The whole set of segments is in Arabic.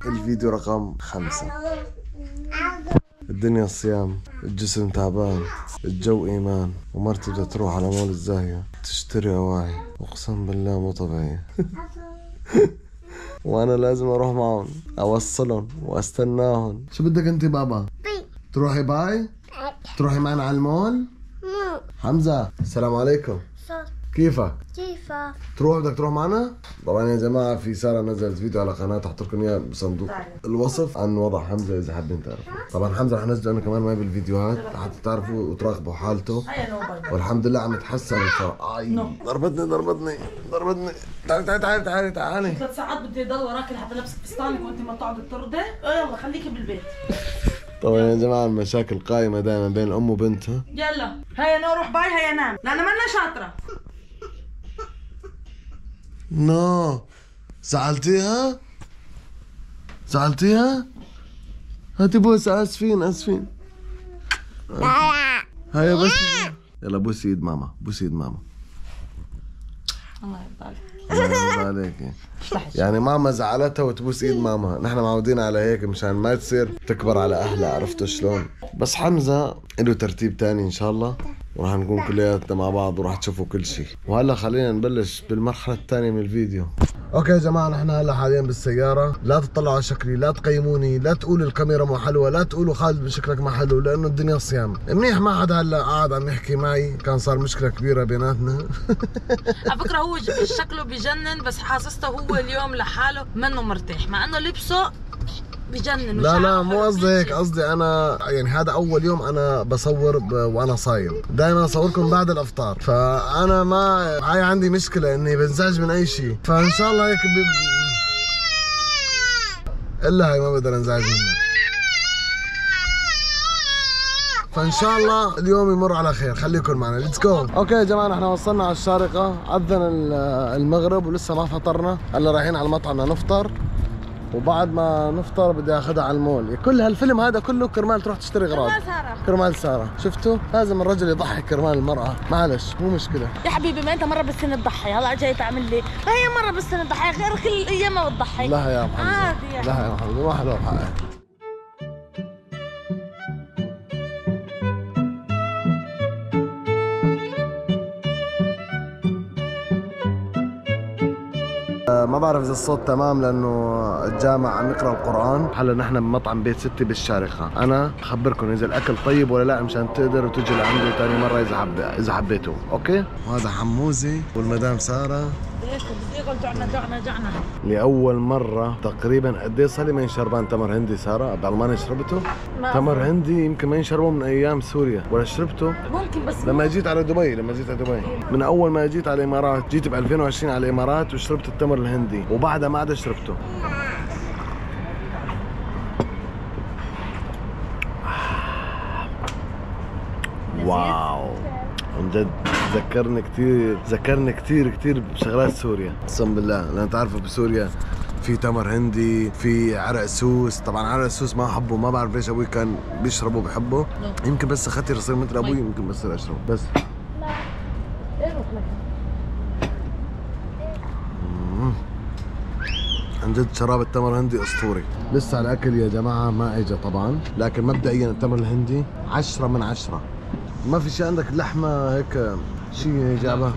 الفيديو رقم 5. الدنيا صيام، الجسم تعبان، الجو ايمان، ومرتي بدها تروح على مول الزاهية تشتري اواعي، اقسم بالله مو طبيعي. وانا لازم اروح معهم اوصلهم واستناهم. شو بدك انت بابا؟ تروحي باي؟ تروحي معنا على المول؟ حمزة السلام عليكم. كيفك؟ بدك تروح معنا؟ طبعا يا جماعة في سارة نزلت فيديو على قناة تحط لكم اياه بصندوق الوصف عن وضع حمزة اذا حابين تعرفوا. طبعا حمزة رح نزله انا كمان معي بالفيديوهات لحتى تعرفوا وتراقبوا حالته. والحمد لله عم يتحسن بصراحة. ضربتني. تعالي 3 ساعات بدي اضل وراك لحتى لابسك فستانك وانت ما تقعد تطردي. يلا خليكي بالبيت. طبعا يا جماعة المشاكل قائمة دائما بين الام وبنتها. يلا هيا نروح باي هيا نام لأنا منا شاطرة. نو زعلتيها؟ هاتي بوسة. اسفين هيا بس يلا بوسي ايد ماما. الله يرضى عليك. يعني ماما زعلتها وتبوس ايد ماما، نحن معودين على هيك مشان ما تصير تكبر على اهلها، عرفتوا شلون؟ بس حمزة له ترتيب تاني ان شاء الله، وراح نكون كلياتنا مع بعض وراح تشوفوا كل شيء. وهلا خلينا نبلش بالمرحلة الثانية من الفيديو. اوكي يا جماعة نحن هلا حاليا بالسيارة، لا تطلعوا على شكلي، لا تقيموني، لا تقولوا الكاميرا مو حلوة، لا تقولوا خالد شكلك ما حلو، لانه الدنيا صيام. منيح ما حدا هلا قاعد عم يحكي معي، كان صار مشكلة كبيرة بيناتنا. على فكرة هو شكله بجنن، بس حاسسته هو اليوم لحاله منه مرتاح، مع انه لبسه بجنن. لا مو قصدي هيك، قصدي انا يعني هذا اول يوم انا بصور وانا صايم، دائما اصوركم بعد الافطار، فانا ما هاي عندي مشكله اني بنزعج من اي شيء، فان شاء الله هيك الا هاي ما بقدر انزعج منها، فان شاء الله اليوم يمر على خير. خليكم معنا، ليتس جو. اوكي يا جماعه نحن وصلنا على الشارقه، اذن المغرب ولسه ما فطرنا، هلا رايحين على المطعم نفطر، وبعد ما نفطر بدي اخذها على المول. كل هالفيلم هذا كله كرمال تروح تشتري اغراض. كرمال سارة. شفتوا؟ لازم الرجل يضحي كرمال المرأة، معلش مو مشكلة. يا حبيبي ما انت مرة بالسنة تضحي، هلا جاي تعمل لي هي مرة بالسنة تضحي، غير كل الايام ما بتضحي. لا يا محمد. عادي لا يا محمد ما حلو بحقك. ما بعرف اذا الصوت تمام لانه الجامع عم يقرا القران. هلا نحن بمطعم بيت ستي بالشارقه، انا بخبركم اذا الاكل طيب ولا لا مشان تقدروا تجوا لعندي ثاني مره اذا حبيتوا. اوكي. وهذا حموزي والمدام ساره. جعنا لاول مره تقريبا قد ايه صار لي ما ينشربان تمر هندي. ساره بالمانيا شربته تمر هندي، يمكن ما ينشربه من ايام سوريا ولا شربته ممكن، بس لما جيت على دبي. من اول ما جيت على الامارات، جيت ب 2020 على الامارات وشربت التمر الهندي، وبعدها ما عاد شربته. واو عن جد ذكرني كثير بشغلات سوريا، اقسم بالله. لان تعرفوا بسوريا في تمر هندي، في عرق سوس. طبعا عرق السوس ما احبه، ما بعرف ليش ابوي كان بيشربه بحبه، يمكن بس خاطر يصير مثل ابوي، يمكن بس اشربه بس. عن جد شراب التمر الهندي اسطوري. لسه الاكل يا جماعه ما اجى طبعا، لكن مبدئيا التمر الهندي 10 من 10. ما في شيء عندك اللحمه هيك شيء جابها؟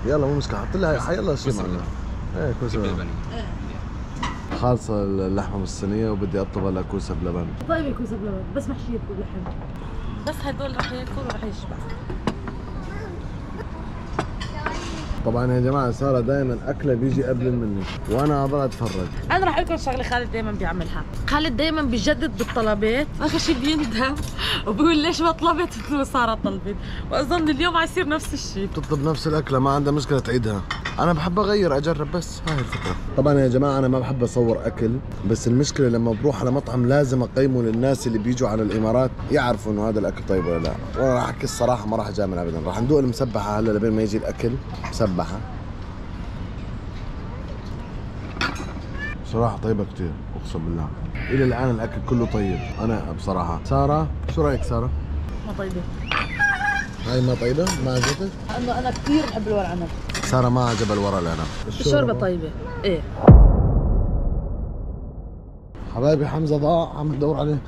يلا مو مشكله، حط لها حيلا شيء معنا. ايه كوسه خالصه اللحمه من الصينيه، وبدي اطلبها لها كوسه بلبن. طيب كوسه بلبن بس محشيه بلحم، بس هدول رح ياكلوا رح يشبع. طبعا يا جماعه ساره دائما اكله بيجي قبل مني، وانا اضل اتفرج. انا رح اقول لكم شغله خالد دائما بيعملها. خالد دائما بيجدد بالطلبات، اخر شيء بيندم وبيقول ليش ما طلبت مثل ساره طلبت، واظن اليوم حيصير نفس الشيء. بتطلب نفس الاكله ما عندها مشكله تعيدها. انا بحب اغير اجرب، بس هاي الفكره. طبعا يا جماعه انا ما بحب اصور اكل، بس المشكله لما بروح على مطعم لازم اقيمه للناس اللي بيجوا على الامارات يعرفوا انه هذا الاكل طيب ولا لا. وانا راح احكي الصراحه ما راح اجامل ابدا. راح ندوق المسبحه هلا لبين ما يجي الاكل. مسبحه صراحه طيبه كثير اقسم بالله. الى الان الاكل كله طيب انا بصراحه. ساره شو رايك ساره؟ ما طيبه. هاي ما طيبه؟ ما عجبتك؟ لانه انا كثير بحب الورق عنب. ساره ما عجبها الورق العنب. الشوربه طيبه. ايه حبايبي حمزة ضاع، عم تدور عليه.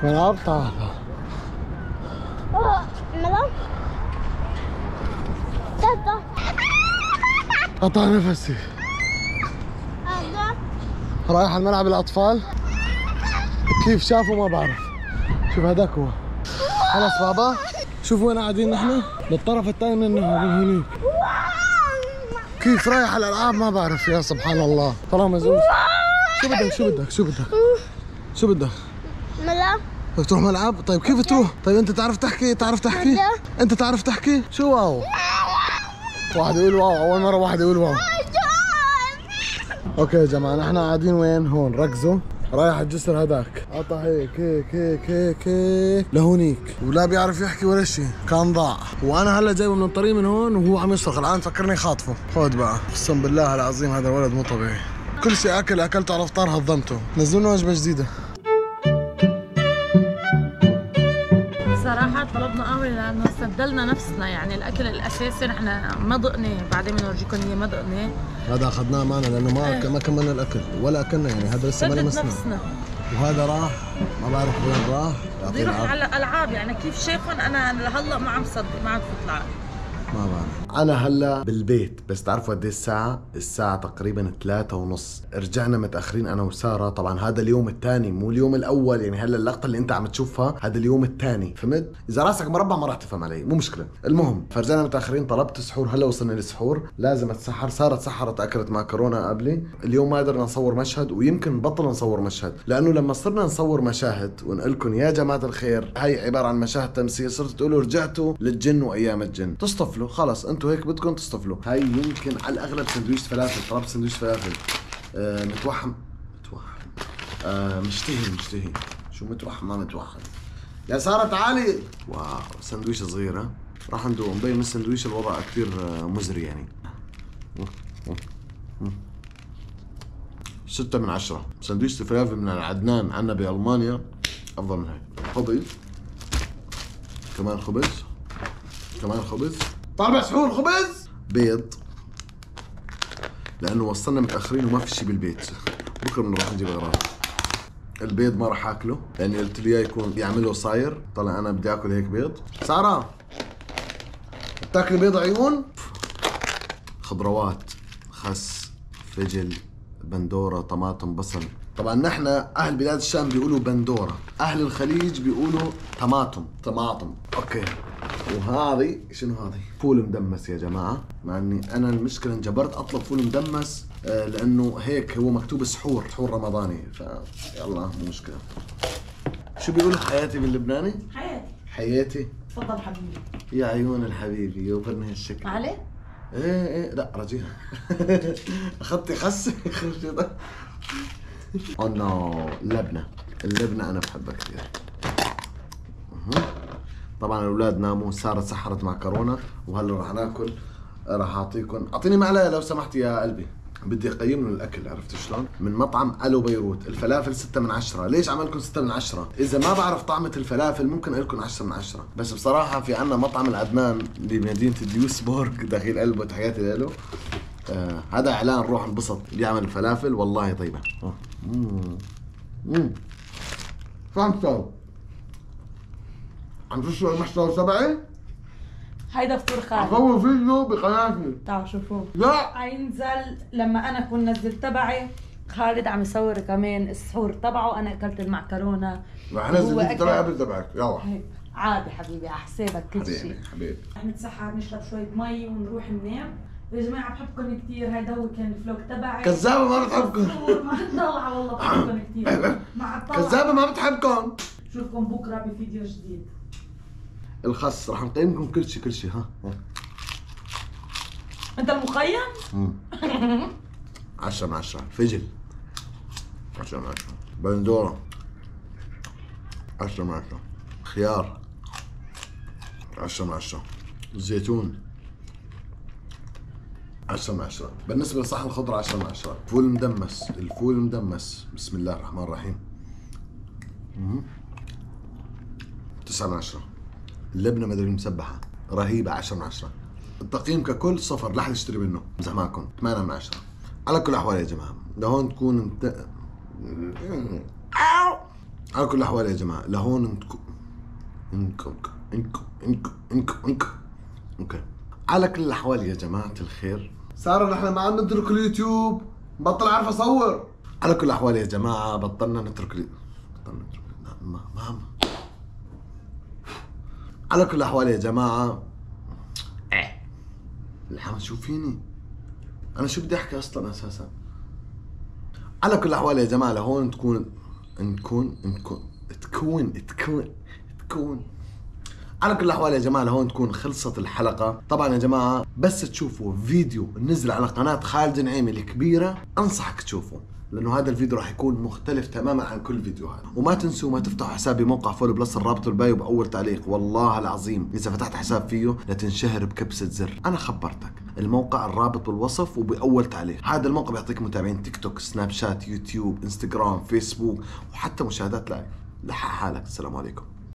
ملعب تعال. ملعب تاتا قطع نفسي. رايح على ملعب الأطفال. كيف شافوا ما بعرف. شوف هذاك هو. خلص بابا شوفوا وين قاعدين نحن؟ بالطرف الثاني من هنيك. كيف رايح على الألعاب ما بعرف. يا سبحان الله. طالما مزوج. شو بدك شو بدك شو بدك شو بدك؟ ملعب. بدك تروح ملعب؟ طيب كيف تروح؟ طيب انت تعرف تحكي؟ تعرف تحكي؟ انت تعرف تحكي؟ شو واو؟ واحد يقول واو، اول مرة واحد يقول واو. اوكي يا جماعة نحن قاعدين وين؟ هون ركزوا. رايح على الجسر هذاك، قطع هيك هيك هيك هيك هيك لهونيك، ولا بيعرف يحكي ولا شيء، كان ضاع، وانا هلا جايبه من الطريق من هون وهو عم يصرخ، الان فكرني خاطفه. خذ بقى، قسم بالله العظيم هذا الولد مو طبيعي. كل شيء اكلته على الافطار هضمته، نزلوا وجبة جديدة. صراحة طلبنا قهوة لأنه استبدلنا نفسنا، يعني الأكل الأساسي نحن ما دقناه، بعدين بنورجيكم إياه ما دقناه. هذا أخذناه معنا لأنه ما كملنا الأكل ولا أكلنا، يعني هذا لسه ما لمسنا. وهذا راح ما بعرف وين راح. بده يروح على الألعاب، يعني كيف شايفهم أنا لهلا ما عم صدق، ما عم بطلع. ما بعرف. أنا هلا بالبيت، بس تعرفوا قد ايه الساعة؟ الساعة تقريبا 3:30. رجعنا متأخرين أنا وسارة، طبعا هذا اليوم الثاني مو اليوم الأول، يعني هلا اللقطة اللي أنت عم تشوفها هذا اليوم الثاني، فهمت؟ إذا راسك مربع ما راح تفهم علي، مو مشكلة. المهم فرجعنا متأخرين، طلبت سحور، هلا وصلنا للسحور، لازم أتسحر، سارة تسحرت أكلت معكرونة قبلي، اليوم ما قدرنا نصور مشهد ويمكن نبطل نصور مشهد، لأنه لما صرنا نصور مشاهد ونقول لكم يا جماعة الخير هاي عبارة عن مشاهد تمثيل، صرت تقولوا رجعتوا للجن وأيام الجن، تصطفلوا خلص انتوا هيك بدكم تصطفلوا. هاي يمكن على الاغلب سندويش فلافل، طلبت سندويش فلافل. متوحم مشتهي شو متوحم ما متوحم. يا سارة تعالي. واو سندويش صغير، ها راح ندوق. مبين من السندويش الوضع كثير مزري يعني. 6 من 10. سندويش فلافل من عدنان عنا بألمانيا افضل من هيك. خبز كمان، خبز طالبة سحور، خبز بيض، لأنه وصلنا متأخرين وما في شيء بالبيت، بكرة بنروح نجيب أغراض. البيض ما راح آكله لأني قلت له إياه يكون يعمله صاير، طلع أنا بدي آكل هيك بيض. سارة بتاكلي بيض عيون؟ خضروات، خس، فجل، بندورة، طماطم، بصل. طبعا نحن أهل بلاد الشام بيقولوا بندورة، أهل الخليج بيقولوا طماطم. أوكي. وهذه شنو هذه؟ فول مدمس يا جماعة، مع اني انا المشكلة انجبرت اطلب فول مدمس لانه هيك هو مكتوب سحور رمضاني، يلا مو مشكلة. شو بيقولوا حياتي باللبناني؟ حياتي. تفضل حبيبي. يا عيون الحبيبي يوفرني هالشكل. علي؟ ايه لا رجيها. اخذتي خسة خرجت. اوه نو، اللبنة انا بحبها كثير. طبعا الاولاد ناموا، سارة سحرت معكرونة وهلا راح ناكل. راح اعطيني معلقة لو سمحت يا قلبي، بدي اقيم له الاكل، عرفت شلون؟ من مطعم الو بيروت، الفلافل 6 من 10. ليش عملكم 6 من 10؟ اذا ما بعرف طعمة الفلافل ممكن اقول لكم 10 من 10، بس بصراحة في عنا مطعم العدنان بمدينة ديوسبورغ داخل قلبه، تحياتي له. هذا اعلان، روح انبسط، بيعمل الفلافل والله طيبة. فهمت؟ عم تشرب المحشي تبعي؟ هيدا فطور خالد. اصور فيديو بقناتي. تعالوا شوفوه. لا هينزل لما انا اكون نزلت تبعي. خالد عم يصور كمان السحور تبعه، انا اكلت المعكرونه. رح انزل فيديو تبعي قبل تبعك. يلا عادي حبيبي، على حسابك كل شيء. حبيبي رح نتسحر نشرب شويه مي ونروح ننام. يا جماعه بحبكم كثير، هيدا هو كان الفلوج تبعي. كذابه ما بتحبكم. ما طلع والله بحبكم كثير. مع الطلعه كذابه ما بتحبكم. بشوفكم بكره بفيديو جديد. الخس رح نقيمكم كل شيء ها. انت المقيم؟ 10 من 10. فجل 10 من 10. بندوره 10 من 10. خيار 10 من 10. زيتون 10 من 10. بالنسبة لصحن الخضرة 10 من 10. فول مدمس، الفول مدمس بسم الله الرحمن الرحيم 9 من 10. اللبنة مدري المسبحة رهيبة 10 من 10. التقييم ككل 0، لا حد يشتري منه امزح معكم 8 من 10. على كل الأحوال يا جماعة لهون تكون على كل الأحوال يا جماعة لهون اوكي. على كل الأحوال يا جماعة الخير، سارة نحن ما عم نترك اليوتيوب، بطل عارف أصور. على كل الأحوال يا جماعة بطلنا نترك ما على كل الأحوال يا جماعة الحمد شو فيني أنا شو بدي أحكي أصلا أساسا. على كل الأحوال يا جماعة لهون تكون على كل الأحوال يا جماعة لهون تكون خلصت الحلقة. طبعا يا جماعة بس تشوفوا فيديو نزل على قناة خالد نعيمي الكبيرة أنصحك تشوفه، لأنه هذا الفيديو راح يكون مختلف تماما عن كل فيديوهات. وما تنسوا ما تفتحوا حسابي موقع فولو بلس، الرابط بالبايو بأول تعليق. والله العظيم إذا فتحت حساب فيه لتنشهر بكبسة زر. أنا خبرتك، الموقع الرابط بالوصف وبأول تعليق. هذا الموقع بيعطيك متابعين تيك توك، سناب شات، يوتيوب، انستغرام، فيسبوك، وحتى مشاهدات لايف. لحق حالك. السلام عليكم.